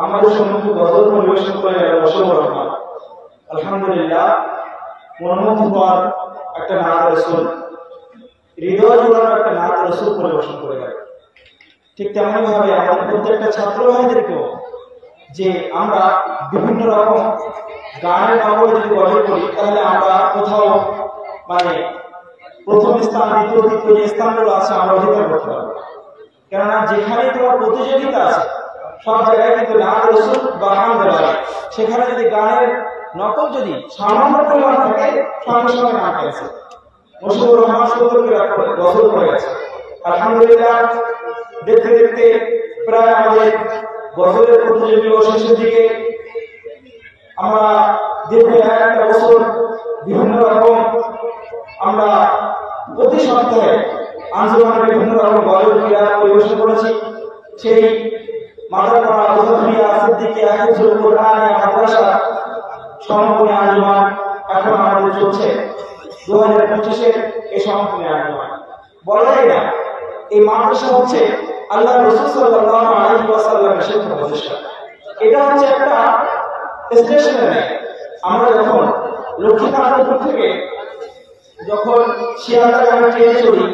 আমাদের সম্মুখে গজল পরিবেশন করে মশহুর রহমান। আলহামদুলিল্লাহ, মনোমুগ্ধকর একটা নাত রাসূল, হৃদয় জোড়ানো একটা নাত রাসূল পরিবেশন করে গেল। ঠিক তেমনি ভাবে আমাদের প্রত্যেকটা ছাত্র ভাইদেরকেও যে আমরা বিভিন্ন রকম গানের নগর যদি গঠন করি, তাহলে আমরা কোথাও মানে প্রথম স্থান, দ্বিতীয় তৃতীয় যে স্থানগুলো আছে আমরা অধিকার করতে পারবো। কেননা যেখানে তোমার প্রতিযোগিতা আছে সব জায়গায় কিন্তু নাত রাসূল বা গান দেওয়া হয়। সেখানে যদি গানের নকল যদি সামান্য পরিমাণ থাকে, সঙ্গে সঙ্গে নাম পেয়েছে মশহুর রহমান ৭০ গজল হয়ে গেছে। আলহামদুলিল্লাহ, দেখতে দেখতে প্রায় আমাদের গজলের প্রতিযোগিতা শেষের দিকে। আমরা দীর্ঘ একটা বছর বিভিন্ন রকম আমরা প্রতি সপ্তাহে আঞ্জুমানের বিভিন্ন রকম গজল ক্রীড়া পরিবেশন করেছি। সেই মাদ্রাসা আল-হুদাইয়া সিদ্দিকিয়া হিফজুল কুরআনিয়া মাদ্রাসা সমাপনী আঞ্জুমান এখন আমাদের চলছে 2025-এর এই সমাপনী আঞ্জুমান। বলা যায় না এই মাদ্রাসা হচ্ছে আল্লাহ রাসূল সাল্লাল্লাহু আলাইহি ওয়াসাল্লামের শিক্ষা প্রতিষ্ঠান। এটা হচ্ছে একটা স্টেশনারি। আমরা যখন লক্ষ্মীকান্তপুর থেকে যখন শিয়ালদা যাওয়ার ট্রেনে চড়ি,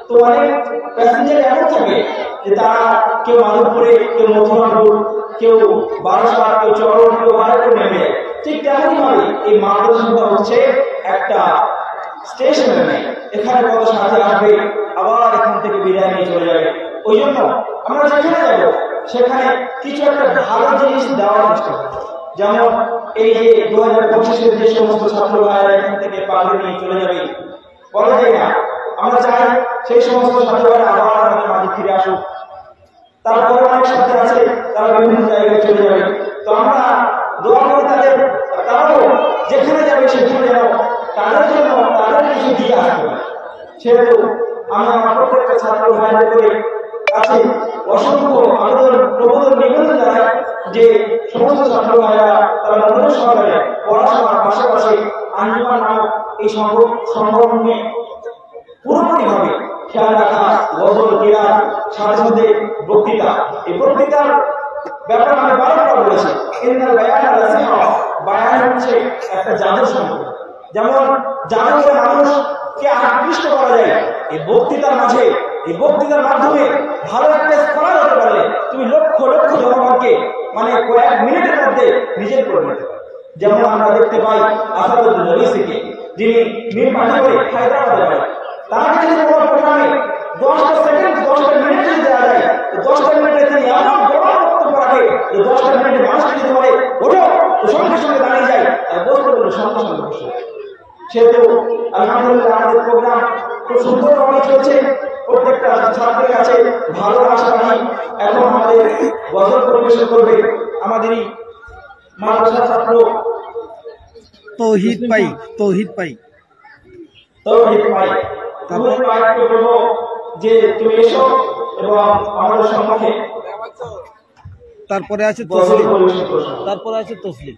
তো অনেক প্যাসেঞ্জার এমন থাকে যে তারা কেউ মাধবপুরে, কেউ মথুরাপুর, কেউ বারাসাত, কেউ চরণ, কেউ বারাপুর নেমে। ঠিক তেমনই ভাবে এই মাদ্রাসাটা হচ্ছে একটা স্টেশনারি। এখানে কত সাথে আসবে, আবার এখান থেকে বিদায় নিয়ে চলে যাবে। ওই জন্য আমরা যেখানে যাব সেখানে কিছু একটা ভালো জিনিস দেওয়ার চেষ্টা করব। যেমন এই যে 2025-এর যে সমস্ত ছাত্র ভাইয়েরা এখান থেকে পালিয়ে নিয়ে চলে যাবে, বলা যায় না। আমরা চাই সেই সমস্ত ছাত্র ভাইয়েরা আবার আমাদের মাঝে ফিরে আসুক। তারপরে অনেক সাথে আছে তারা বিভিন্ন জায়গায় চলে যাবে, তো আমরা দোয়া করি তারাও যেখানে যাবে সেখানে যেন তাদের জন্য তাদের কিছু দিয়ে আসতে পারে। সেহেতু আমি আমার প্রত্যেকটা ছাত্র ভাইদের করে কাছে অসংখ্য প্রবোধন নিবেদন জানাই যে সমস্ত ছাত্র ভাইরা তারা মনোযোগ সহকারে পড়াশোনার পাশাপাশি আঞ্জুমান নামক এই সংগঠনে পুরোপুরিভাবে খেয়াল রাখা, গজল ক্রীড়া, সাথে সাথে বক্তৃতা। এই বক্তৃতার ব্যাপারে আমি বারবার বলেছি, বায়ান হচ্ছে একটা জাদু সম্পর্ক। যেমন জাদুতে মানুষকে আকৃষ্ট করা যায়, এই বক্তৃতার মাঝে, এই বক্তৃতার মাধ্যমে ভালো একটা স্কলার হতে পারলে তুমি লক্ষ লক্ষ জনগণকে মানে কয়েক মিনিটের মধ্যে নিজের করে নিতে পারো। যেমন আমরা দেখতে পাই আসাদুল জলিসিকে, যিনি মীর পাঠিয়ে হায়দ্রাবাদে যাবেন, তাকে যদি কোনো প্রোগ্রামে 10টা সেকেন্ড 10টা মিনিট যদি দেওয়া যায়, 10টা মিনিটে তিনি এমন বড় বক্তব্য রাখে যে 10টা মিনিটে মানুষ যদি বলে ওঠো, তো সঙ্গে সঙ্গে দাঁড়িয়ে যায় আর বলতে বললো সঙ্গে সঙ্গে বসে। সেহেতু আলহামদুলিল্লাহ আমাদের প্রোগ্রাম খুব সুন্দরভাবে চলছে। প্রত্যেকটা ছাত্রের কাছে ভালো আশা রাখি। এখন আমাদের গজল পরিবেশন করবে আমাদেরই মাদ্রাসা ছাত্র তৌহিদ পাই। তারপরে বলবো যে তুমি এসো এবং আমাদের সম্মুখে। তারপরে আছে তসলিম।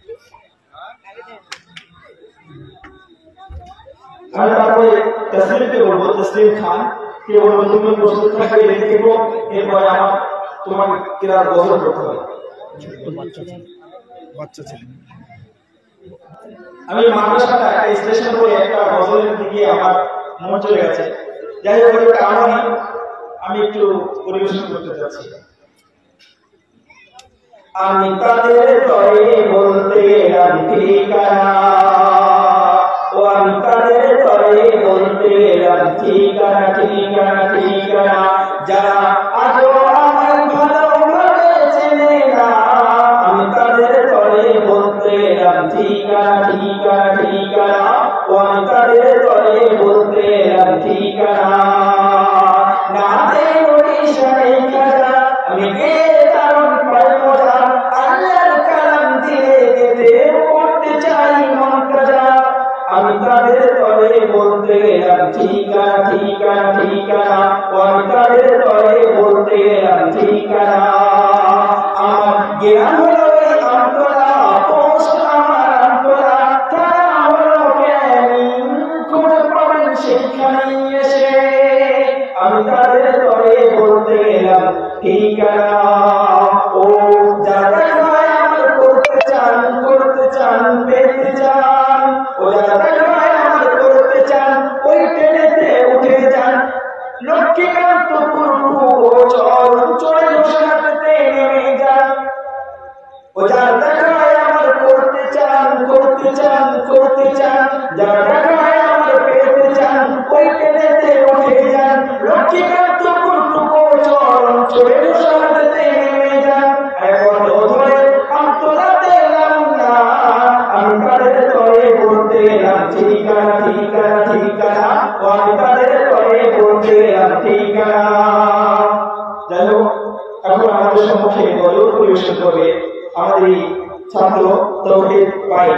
আমি তারপরে তসলিমকে বলবো, তসলিম খান কে বলবো তুমি প্রস্তুত থাকবে, লিখে দেবো, এরপরে আমার তোমার কিরার গজল করতে হবে। বাচ্চা ছেলে। আমি মাদ্রাসাটা একটা স্টেশন করে একটা গজলের দিকে আমার মন চলে গেছে। যাই হোক, কারণে আমি একটু পরিবেশন করতে যাচ্ছি। আমি তাদের তরে বলতে ঠিকানা, ও আমি তাদের তরে বলতে ঠিকানা, ঠিকানা, ঠিকানা, যারা আজও আমার ভালোভাবে চেনে না, আমি তাদের তরে বলতে ঠিকানা, ঠিকানা, ঠিকানা, ও আমি তাদের তরে বলতে ঠিকানা। না দে ওড়িশায় খাজা, আমি কে তারণ পাই মজা, আল্লাহর কালাম দিয়ে গেতে পড়তে চাই মন কাজা। আমি তাদের তরে বলতে ঠিকানা, ঠিকানা, ঠিকানা, ও আমি তাদের তরে বলতে ঠিকানা। আমার জ্ঞান হলো এই অন্তরা, পোস্ট আমার অন্তরা, তারা হলো জ্ঞানী, খুঁজে পাবেন সেখানে এসে। আমি তাদের তরে বলতে ঠিকানা। ও যারা আমি তাদের পরে বলতে ঠিকানা। যাই হোক, এখন আমাদের সম্মুখে গজল পরিবেশন করবে আমাদের এই ছাত্র তৌহিদ ভাই।